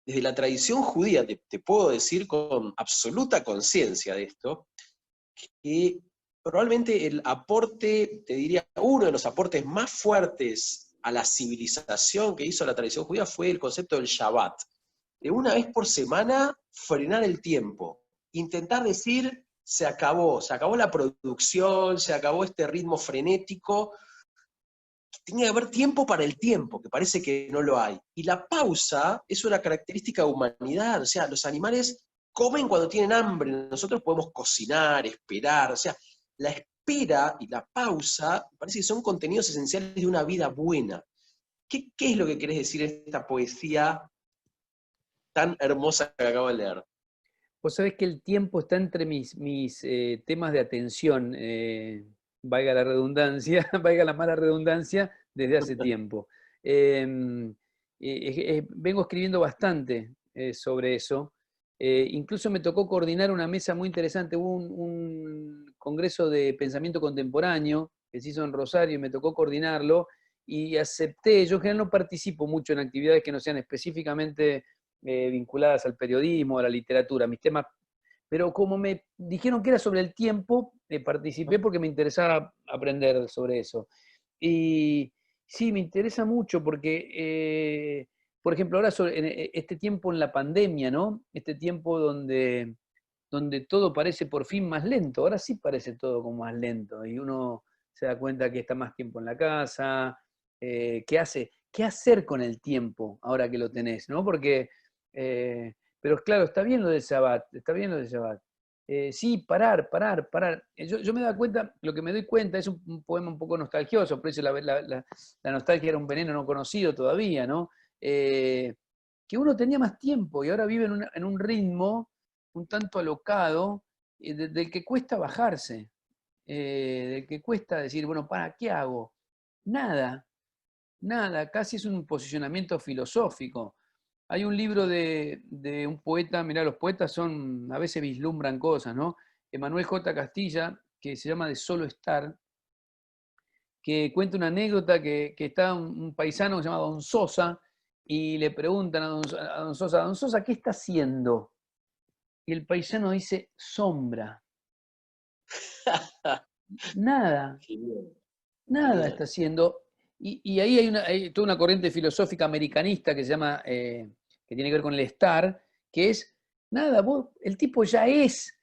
Desde la tradición judía te puedo decir con absoluta conciencia de esto, que probablemente el aporte, te diría, uno de los aportes más fuertes a la civilización que hizo la tradición judía fue el concepto del Shabbat. De una vez por semana frenar el tiempo, intentar decir, se acabó la producción, se acabó este ritmo frenético, tiene que haber tiempo para el tiempo, que parece que no lo hay. Y la pausa es una característica de humanidad, o sea, los animales comen cuando tienen hambre, nosotros podemos cocinar, esperar, o sea, la espera y la pausa parece que son contenidos esenciales de una vida buena. ¿Qué es lo que querés decir en esta poesía tan hermosa que acabo de leer? Vos sabés que el tiempo está entre mis temas de atención, valga la redundancia, valga la mala redundancia, desde hace tiempo. Vengo escribiendo bastante sobre eso. Incluso me tocó coordinar una mesa muy interesante. Hubo un congreso de pensamiento contemporáneo que se hizo en Rosario y me tocó coordinarlo y acepté. Yo en general no participo mucho en actividades que no sean específicamente vinculadas al periodismo, a la literatura, mis temas, pero como me dijeron que era sobre el tiempo, participé porque me interesaba aprender sobre eso. Y sí, me interesa mucho porque, por ejemplo, ahora en este tiempo en la pandemia, ¿no? Este tiempo donde todo parece por fin más lento, ahora sí parece todo como más lento y uno se da cuenta que está más tiempo en la casa, qué hacer con el tiempo ahora que lo tenés, ¿no? Porque, pero claro, está bien lo del Shabbat, está bien lo del Shabbat. Sí, parar, parar, parar. Yo me doy cuenta, lo que me doy cuenta es un poema un poco nostalgioso, por eso la nostalgia era un veneno no conocido todavía, ¿no? Que uno tenía más tiempo y ahora vive en un ritmo un tanto alocado, del que cuesta bajarse, del que cuesta decir, bueno, ¿para qué hago? Nada, nada, casi es un posicionamiento filosófico. Hay un libro de un poeta, mirá, los poetas son, a veces vislumbran cosas, ¿no? Emanuel J. Castilla, que se llama De Solo Estar, que cuenta una anécdota que está un paisano que se llama Don Sosa, y le preguntan a Don Sosa, ¿qué está haciendo? Y el paisano dice, sombra. Nada, Genial, nada genial. está haciendo. Y ahí hay toda una corriente filosófica americanista que se llama, que tiene que ver con el estar, que es, nada, el tipo ya es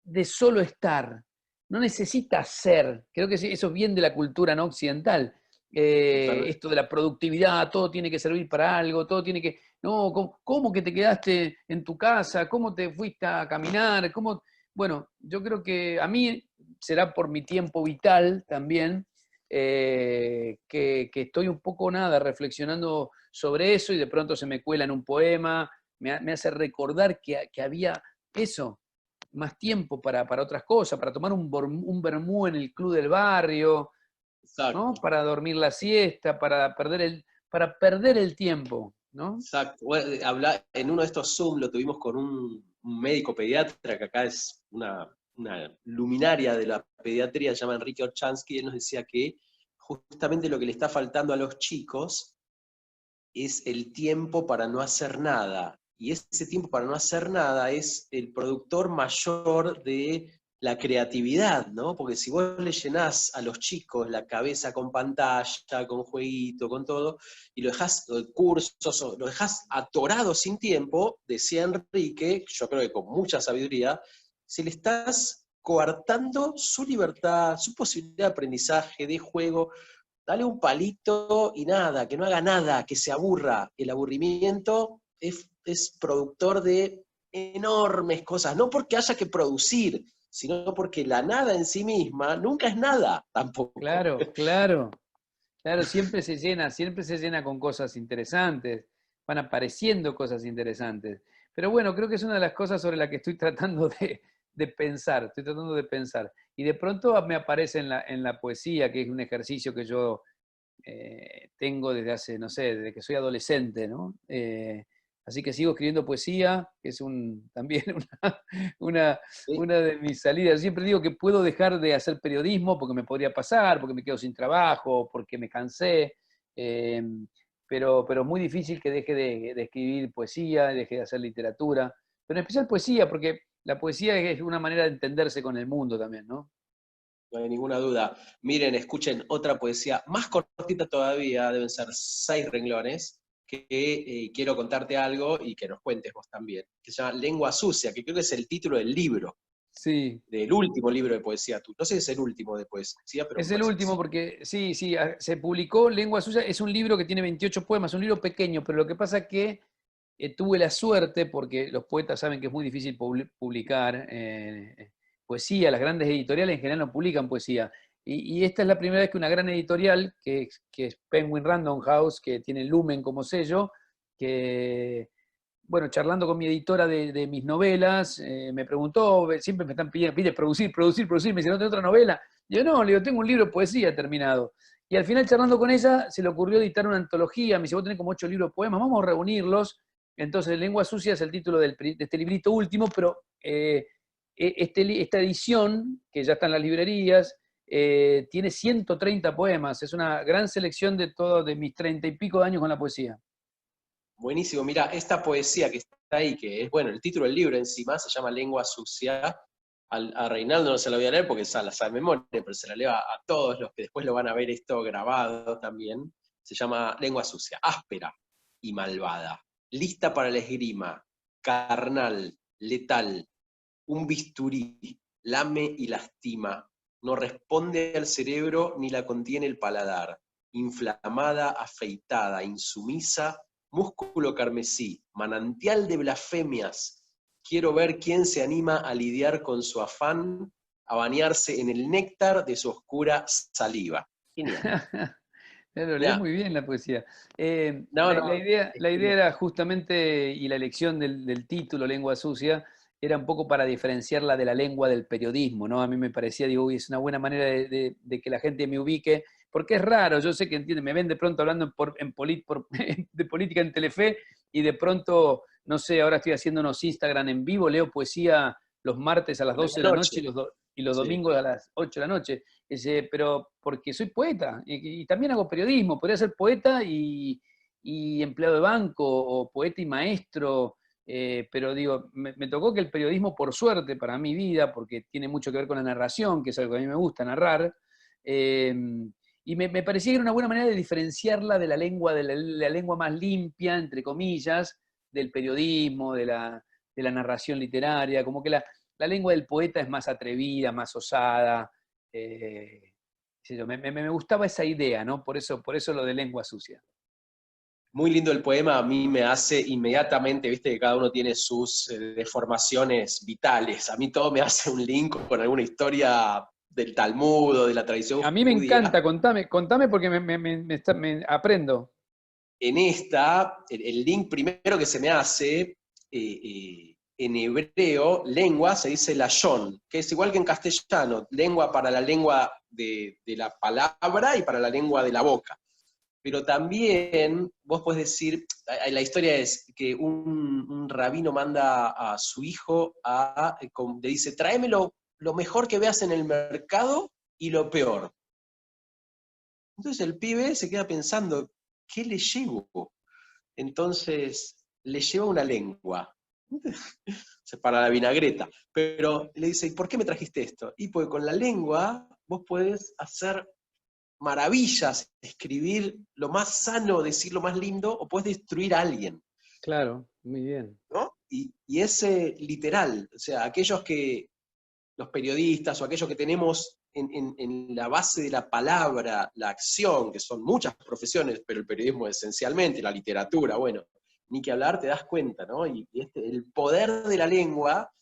de solo estar, no necesita ser. Creo que eso es bien de la cultura no occidental. Totalmente. Esto de la productividad, todo tiene que servir para algo, todo tiene que... No, ¿cómo que te quedaste en tu casa? ¿Cómo te fuiste a caminar? ¿Cómo? Bueno, yo creo que a mí será por mi tiempo vital también, que estoy un poco nada reflexionando sobre eso y de pronto se me cuela en un poema, me hace recordar que había eso, más tiempo para otras cosas, para tomar un vermú en el club del barrio, ¿no? Exacto. Para dormir la siesta, para perder el tiempo, ¿no? Exacto. Bueno, en uno de estos Zoom lo tuvimos con un médico pediatra que acá es una luminaria de la pediatría, se llama Enrique Orchansky, y él nos decía que justamente lo que le está faltando a los chicos es el tiempo para no hacer nada. Y ese tiempo para no hacer nada es el productor mayor de la creatividad, ¿no? Porque si vos le llenás a los chicos la cabeza con pantalla, con jueguito, con todo, y lo dejás cursos, lo dejás atorado sin tiempo, decía Enrique, yo creo que con mucha sabiduría, si le estás coartando su libertad, su posibilidad de aprendizaje, de juego, dale un palito y nada, que no haga nada, que se aburra. El aburrimiento es productor de enormes cosas, no porque haya que producir, sino porque la nada en sí misma nunca es nada tampoco. Claro, claro, claro, siempre se llena con cosas interesantes, van apareciendo cosas interesantes. Pero bueno, creo que es una de las cosas sobre las que estoy tratando de pensar, estoy tratando de pensar. Y de pronto me aparece en la poesía, que es un ejercicio que yo tengo desde hace, no sé, desde que soy adolescente, ¿no? Así que sigo escribiendo poesía, que es también una, Sí. una de mis salidas. Siempre digo que puedo dejar de hacer periodismo porque me podría pasar, porque me quedo sin trabajo, porque me cansé, eh, pero es muy difícil que deje de escribir poesía, deje de hacer literatura, pero en especial poesía, porque la poesía es una manera de entenderse con el mundo también, ¿no? No hay ninguna duda. Miren, escuchen otra poesía más cortita todavía, deben ser 6 renglones, que quiero contarte algo y que nos cuentes vos también, que se llama Lengua Sucia, que creo que es el título del libro, Sí, del último libro de poesía tuyo. No sé si es el último de poesía, pero me es el parece que último sí. porque sí, sí, se publicó Lengua Suya, es un libro que tiene 28 poemas, un libro pequeño, pero lo que pasa es que tuve la suerte, porque los poetas saben que es muy difícil publicar poesía, las grandes editoriales en general no publican poesía, y esta es la primera vez que una gran editorial, que es Penguin Random House, que tiene Lumen como sello, que bueno, charlando con mi editora de mis novelas, me preguntó, siempre me están pidiendo, pide producir, producir, producir, me dice, ¿no tengo otra novela? Yo no, le digo, tengo un libro de poesía terminado. Y al final, charlando con ella, se le ocurrió editar una antología, me dice, vos tenés como 8 libros de poemas, vamos a reunirlos. Entonces, Lengua Sucia es el título de este librito último, pero esta edición, que ya está en las librerías, tiene 130 poemas, es una gran selección de todo, de mis 30 y pico de años con la poesía. Buenísimo, mira, esta poesía que está ahí, que es, bueno, el título del libro encima se llama Lengua Sucia. A Reinaldo no se lo voy a leer porque la sabe de memoria, pero se la leo a todos los que después lo van a ver esto grabado también. Se llama Lengua Sucia, áspera y malvada, lista para la esgrima, carnal, letal, un bisturí, lame y lastima, no responde al cerebro ni la contiene el paladar, inflamada, afeitada, insumisa, músculo carmesí, manantial de blasfemias, quiero ver quién se anima a lidiar con su afán, a bañarse en el néctar de su oscura saliva. Genial. Claro, lees Ya. muy bien la poesía. No, no, La idea era justamente, y la elección del título, Lengua Sucia, era un poco para diferenciarla de la lengua del periodismo, ¿no? A mí me parecía, digo, uy, es una buena manera de que la gente me ubique, porque es raro, yo sé que entiende, me ven de pronto hablando de política en Telefe, y de pronto, no sé, ahora estoy haciendo unos Instagram en vivo, leo poesía los martes a las a 12 de la noche medianoche. y los Sí. domingos a las 8 de la noche. Pero porque soy poeta y también hago periodismo, podría ser poeta y empleado de banco o poeta y maestro, pero digo, me tocó que el periodismo, por suerte para mi vida, porque tiene mucho que ver con la narración, que es algo que a mí me gusta narrar, eh, y me parecía que era una buena manera de diferenciarla de la lengua más limpia, entre comillas, del periodismo, de la narración literaria, como que la lengua del poeta es más atrevida, más osada. Qué sé yo, me gustaba esa idea, ¿no? Por eso lo de lengua sucia. Muy lindo el poema, a mí me hace inmediatamente, viste que cada uno tiene sus deformaciones vitales. A mí todo me hace un link con alguna historia del Talmud o de la tradición A mí me judía. encanta, contame porque me aprendo. En esta, el link primero que se me hace, en hebreo, lengua se dice lashon, que es igual que en castellano, lengua para la lengua de la palabra y para la lengua de la boca. Pero también vos podés decir, la historia es que un rabino manda a su hijo, le dice, tráeme lo mejor que veas en el mercado y lo peor. Entonces el pibe se queda pensando, ¿qué le llevo? Entonces le lleva una lengua para la vinagreta, pero le dice, ¿y por qué me trajiste esto? Y porque con la lengua vos podés hacer maravillas, escribir lo más sano, decir lo más lindo, o puedes destruir a alguien, Claro, muy bien. ¿no? Y es literal, o sea, los periodistas o aquellos que tenemos en la base de la palabra, la acción, que son muchas profesiones, pero el periodismo esencialmente, la literatura, bueno, ni que hablar, te das cuenta, ¿no? El poder de la lengua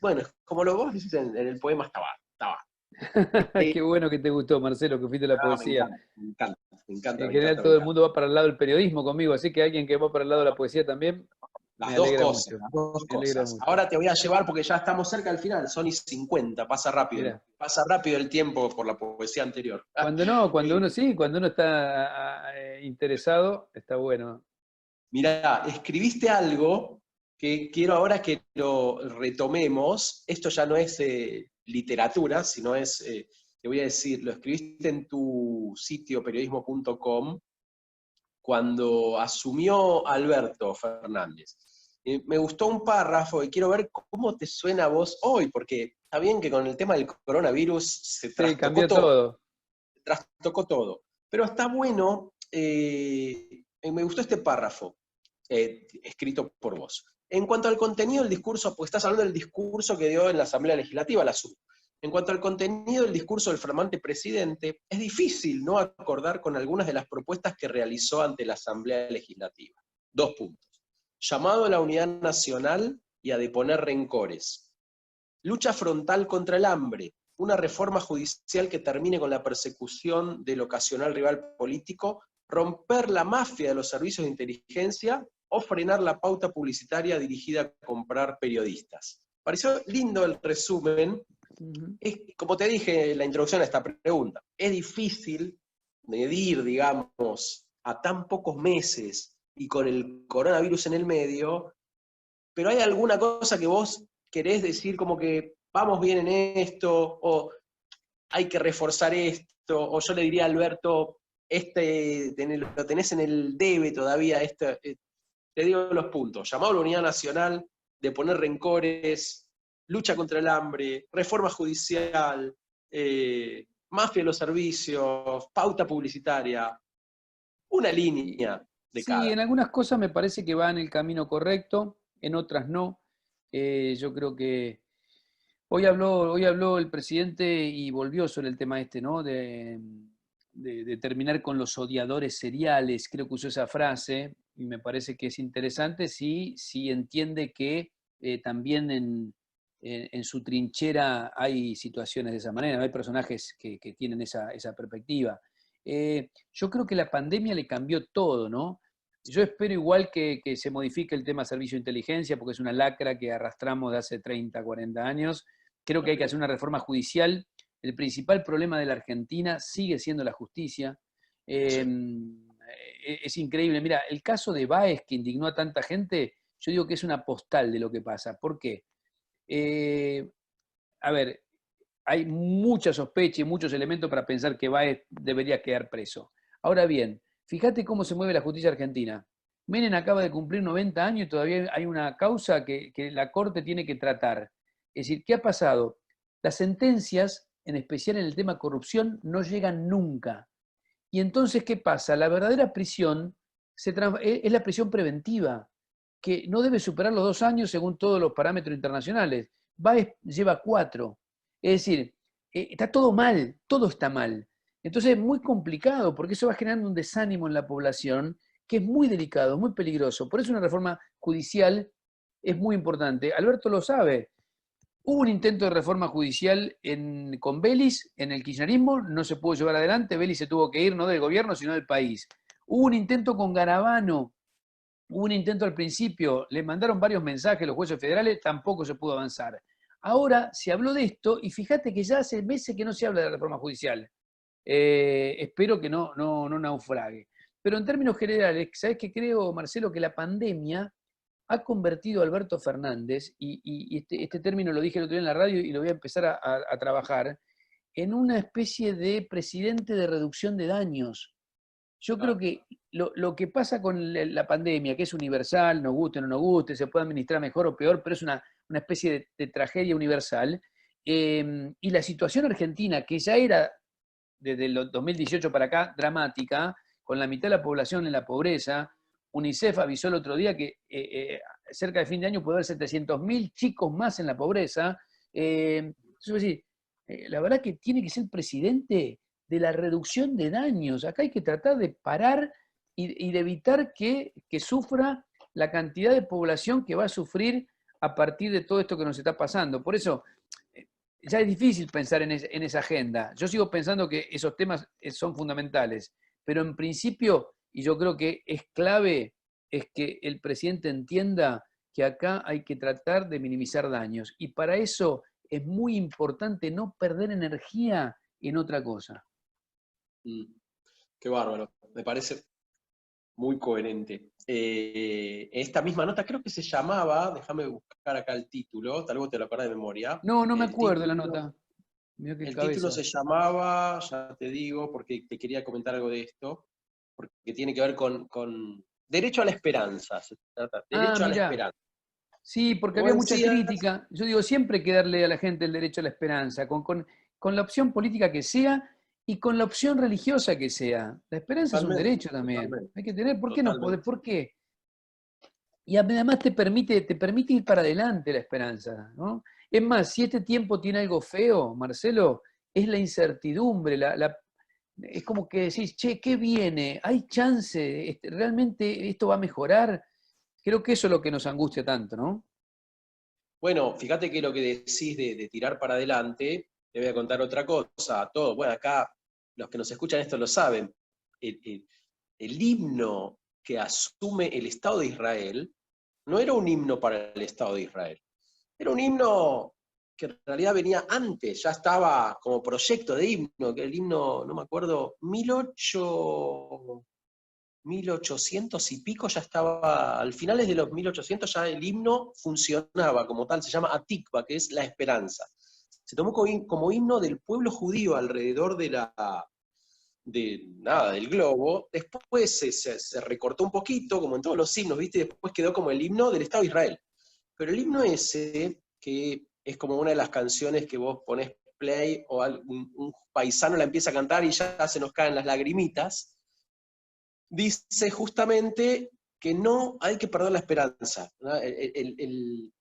bueno, es como lo vos decís en el poema estaba. Qué bueno que te gustó, Marcelo, que fuiste la Ah, me poesía. encanta, me encanta, me encanta, En me general encanta, me todo el encanta. mundo va para el lado del periodismo conmigo, así que alguien que va para el lado de la poesía también me Las dos alegra cosas, mucho. las dos Me alegra cosas. mucho. Ahora te voy a llevar porque ya estamos cerca del final, son y 50, Mira, pasa rápido el tiempo por la poesía anterior. cuando no, cuando Eh, uno sí, cuando uno está interesado, está bueno. Mirá, escribiste algo que quiero ahora que lo retomemos. Esto ya no es literatura, sino te voy a decir, lo escribiste en tu sitio periodismo.com cuando asumió Alberto Fernández. Me gustó un párrafo y quiero ver cómo te suena a vos hoy, porque está bien que con el tema del coronavirus se Sí, trastocó cambió todo, todo. pero está bueno, me gustó este párrafo escrito por vos. En cuanto al contenido del discurso, pues estás hablando del discurso que dio en la Asamblea Legislativa, la SUB. En cuanto al contenido del discurso del flamante presidente, es difícil no acordar con algunas de las propuestas que realizó ante la Asamblea Legislativa. 2 puntos. Llamado a la unidad nacional y a deponer rencores. Lucha frontal contra el hambre. Una reforma judicial que termine con la persecución del ocasional rival político, romper la mafia de los servicios de inteligencia o frenar la pauta publicitaria dirigida a comprar periodistas. Pareció lindo el resumen. Ujú. Como te dije en la introducción a esta pregunta, es difícil medir, digamos, a tan pocos meses y con el coronavirus en el medio, pero hay alguna cosa que vos querés decir como que vamos bien en esto, o hay que reforzar esto, o yo le diría a Alberto, lo tenés en el debe todavía, te digo los puntos, llamado a la unidad nacional, de poner rencores, lucha contra el hambre, reforma judicial, mafia de los servicios, pauta publicitaria, una Y- línea de Sí, cada. en algunas cosas me parece que va en el camino correcto, en otras no. Yo creo que hoy habló el presidente y volvió sobre el tema este, ¿no? De terminar con los odiadores seriales, creo que usó esa frase. y me parece que es interesante si entiende que también en su trinchera hay situaciones de esa manera, hay personajes que tienen esa perspectiva. Yo creo que la pandemia le cambió todo, ¿no? Yo espero igual que se modifique el tema servicio de inteligencia, porque es una lacra que arrastramos de hace 30, 40 años. Creo que hay que hacer una reforma judicial. El principal problema de la Argentina sigue siendo la justicia. Sí. Es increíble. Mira, el caso de Báez, que indignó a tanta gente, yo digo que es una postal de lo que pasa. ¿Por qué? Eh, a ver, hay mucha sospecha y muchos elementos para pensar que Báez debería quedar preso. Ahora bien, fíjate cómo se mueve la justicia argentina. Menem acaba de cumplir 90 años y todavía hay una causa que la Corte tiene que tratar. Es decir, ¿qué ha pasado? Las sentencias, en especial en el tema corrupción, no llegan nunca. Y entonces, ¿qué pasa? La verdadera prisión es la prisión preventiva, que no debe superar los 2 años según todos los parámetros internacionales. Báez lleva 4. Es decir, está todo mal, todo está mal. Entonces es muy complicado porque eso va generando un desánimo en la población que es muy delicado, muy peligroso. Por eso una reforma judicial es muy importante. Alberto lo sabe. Hubo un intento de reforma judicial con Belis en el kirchnerismo, no se pudo llevar adelante, Belis se tuvo que ir no del gobierno, sino del país. Hubo un intento con Garabano, hubo un intento al principio, le mandaron varios mensajes a los jueces federales, tampoco se pudo avanzar. Ahora se habló de esto y fíjate que ya hace meses que no se habla de la reforma judicial. Espero que no naufrague. Pero en términos generales, ¿sabés qué creo, Marcelo? Que la pandemia ha convertido a Alberto Fernández, y este término lo dije el otro día en la radio y lo voy a empezar a trabajar, en una especie de presidente de reducción de daños. Yo creo que lo que pasa con la pandemia, que es universal, nos guste o no nos guste, se puede administrar mejor o peor, pero es una especie de tragedia universal, y la situación argentina, que ya era desde el 2018 para acá dramática, con la mitad de la población en la pobreza. UNICEF avisó el otro día que cerca de fin de año puede haber 700.000 chicos más en la pobreza. Entonces, la verdad que tiene que ser presidente de la reducción de daños. Acá hay que tratar de parar y de evitar que sufra la cantidad de población que va a sufrir a partir de todo esto que nos está pasando. Por eso, ya es difícil pensar en esa agenda. Yo sigo pensando que esos temas son fundamentales, pero en principio, y yo creo que es clave, es que el presidente entienda que acá hay que tratar de minimizar daños. Y para eso es muy importante no perder energía en otra cosa. Qué bárbaro, me parece muy coherente. Esta misma nota creo que se llamaba, déjame buscar acá el título, tal vez te lo acordás de memoria. No me El acuerdo de la título, nota. Mirá qué el título cabeza. se llamaba, ya te digo, porque te quería comentar algo de esto, porque tiene que ver con derecho a la esperanza, se trata, Ah, derecho a la mirá. esperanza. Sí, porque Como había mucha decías, crítica. Yo digo, siempre hay que darle a la gente el derecho a la esperanza, con la opción política que sea y con la opción religiosa que sea. La esperanza es un totalmente, derecho también. totalmente, Hay que tener, ¿por qué no podés? totalmente. ¿Por qué? Y además te permite ir para adelante la esperanza, ¿no? Es más, si este tiempo tiene algo feo, Marcelo, es la incertidumbre, es como que decís, che, ¿qué viene? ¿Hay chance? ¿Realmente esto va a mejorar? Creo que eso es lo que nos angustia tanto, ¿no? Bueno, fíjate que lo que decís de tirar para adelante, te voy a contar otra cosa a todos. Bueno, acá los que nos escuchan esto lo saben. El himno que asume el Estado de Israel no era un himno para el Estado de Israel. Era un himno que en realidad venía antes, ya estaba como proyecto de himno, que el himno, no me acuerdo, 1800 y pico ya estaba, al finales de los 1800 ya el himno funcionaba como tal, se llama Atikva, que es la esperanza. Se tomó como himno del pueblo judío alrededor del globo, después se recortó un poquito, como en todos los himnos, ¿viste? Después quedó como el himno del Estado de Israel. Pero el himno ese, que es como una de las canciones que vos ponés play o un paisano la empieza a cantar y ya se nos caen las lagrimitas, dice justamente que no hay que perder la esperanza. ¿No? El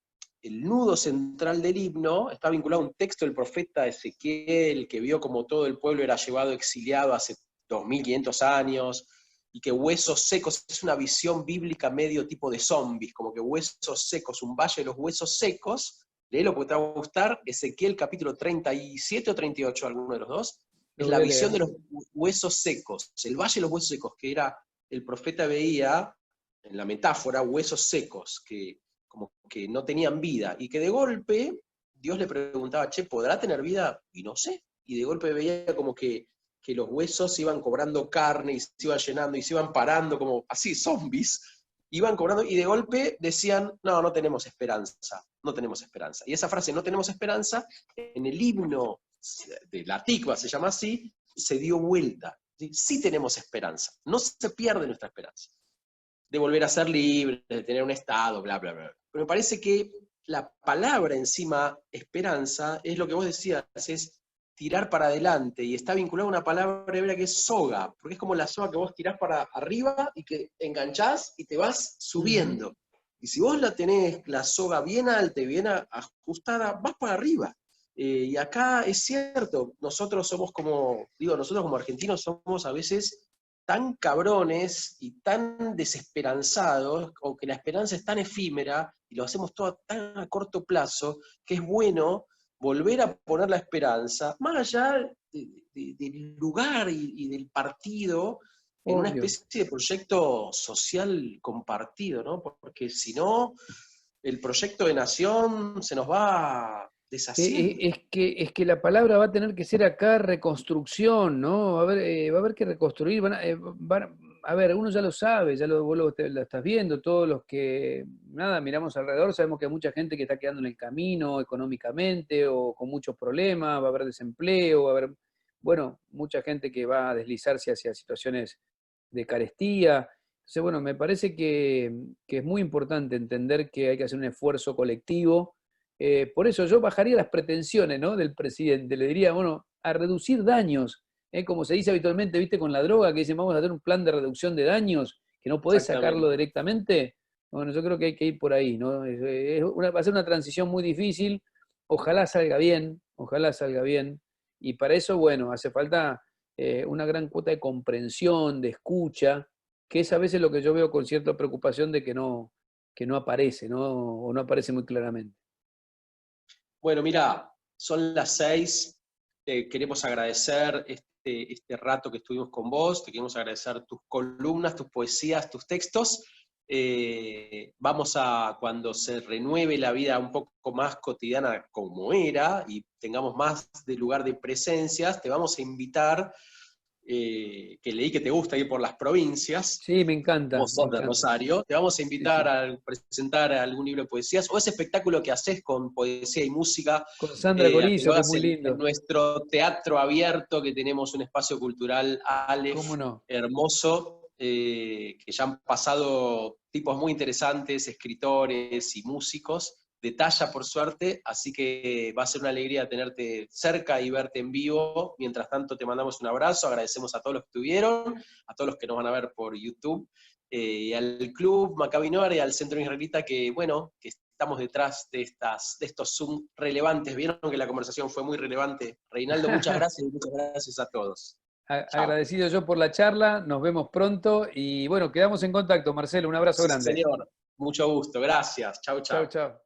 nudo central del himno está vinculado a un texto del profeta Ezequiel, que vio como todo el pueblo era llevado exiliado hace 2500 años, y que huesos secos, es una visión bíblica medio tipo de zombies, como que huesos secos, un valle de los huesos secos, léelo porque te va a gustar, Ezequiel capítulo 37 o 38, alguno de los dos, es Lo la voy a visión de leer. los huesos secos, el valle de los huesos secos, que era, el profeta veía, en la metáfora, huesos secos, que como que no tenían vida, y que de golpe Dios le preguntaba, che, ¿podrá tener vida? Y no sé, y de golpe veía como que los huesos iban cobrando carne y se iban llenando y se iban parando como así, zombies, iban cobrando y de golpe decían, no, no tenemos esperanza, no tenemos esperanza. Y esa frase, no tenemos esperanza, en el himno de la Tikva, se llama así, se dio vuelta. ¿Sí? Sí tenemos esperanza, no se pierde nuestra esperanza de volver a ser libres, de tener un Estado, bla, bla, bla. Pero me parece que la palabra encima, esperanza, es lo que vos decías, es tirar para adelante, y está vinculada a una palabra hebrea que es soga, porque es como la soga que vos tirás para arriba y que enganchás y te vas subiendo. Y si vos la tenés la soga bien alta y bien ajustada, vas para arriba. Y acá es cierto, nosotros somos como, digo, nosotros como argentinos somos a veces tan cabrones y tan desesperanzados, o que la esperanza es tan efímera, y lo hacemos todo tan a corto plazo, que es bueno volver a poner la esperanza, más allá del lugar y del partido, en una Obvio. especie de proyecto social compartido, ¿no? Porque si no, el proyecto de nación se nos va deshaciendo. Es que la palabra va a tener que ser acá reconstrucción, ¿no? Va a haber que reconstruir. A ver, uno ya lo sabe, vos lo estás viendo, todos los que, nada, miramos alrededor, sabemos que hay mucha gente que está quedando en el camino económicamente o con muchos problemas, va a haber desempleo, va a haber, bueno, mucha gente que va a deslizarse hacia situaciones de carestía. Entonces, bueno, me parece que es muy importante entender que hay que hacer un esfuerzo colectivo. Por eso yo bajaría las pretensiones, ¿no?, del presidente. Le diría, bueno, a reducir daños, como se dice habitualmente, viste, con la droga, que dicen, vamos a hacer un plan de reducción de daños, que no podés sacarlo Exactamente. directamente. Bueno, yo creo que hay que ir por ahí, ¿no? Va a ser una transición muy difícil. Ojalá salga bien, ojalá salga bien. Y para eso, bueno, hace falta una gran cuota de comprensión, de escucha, que es a veces lo que yo veo con cierta preocupación de que no aparece, ¿no? O no aparece muy claramente. Bueno, mira, son las 6. Queremos agradecer este rato que estuvimos con vos, te queremos agradecer tus columnas, tus poesías, tus textos. Vamos a, cuando se renueve la vida un poco más cotidiana como era, y tengamos más de lugar de presencias, te vamos a invitar, que leí que te gusta ir por las provincias, Sí, me encanta, vos me sos de encanta. Rosario, te vamos a Sí, invitar sí. a presentar algún libro de poesías, o ese espectáculo que haces con poesía y música, Con Sandra a que Corizo, lo que es hagas muy en lindo. nuestro teatro abierto, que tenemos un espacio cultural, ¿Cómo Aleph, no? hermoso, que ya han pasado tipos muy interesantes, escritores y músicos, de talla por suerte, así que va a ser una alegría tenerte cerca y verte en vivo. Mientras tanto te mandamos un abrazo, agradecemos a todos los que estuvieron, a todos los que nos van a ver por YouTube, y al Club Maccabi Noar y al Centro Israelita, que bueno, que estamos detrás de estos Zoom relevantes. Vieron que la conversación fue muy relevante. Reinaldo, muchas gracias y muchas gracias a todos. Chao. Agradecido yo por la charla, nos vemos pronto y bueno, quedamos en contacto, Marcelo, un abrazo Sí, grande. señor. Mucho gusto. Gracias. Chau, Chau, chau. chau.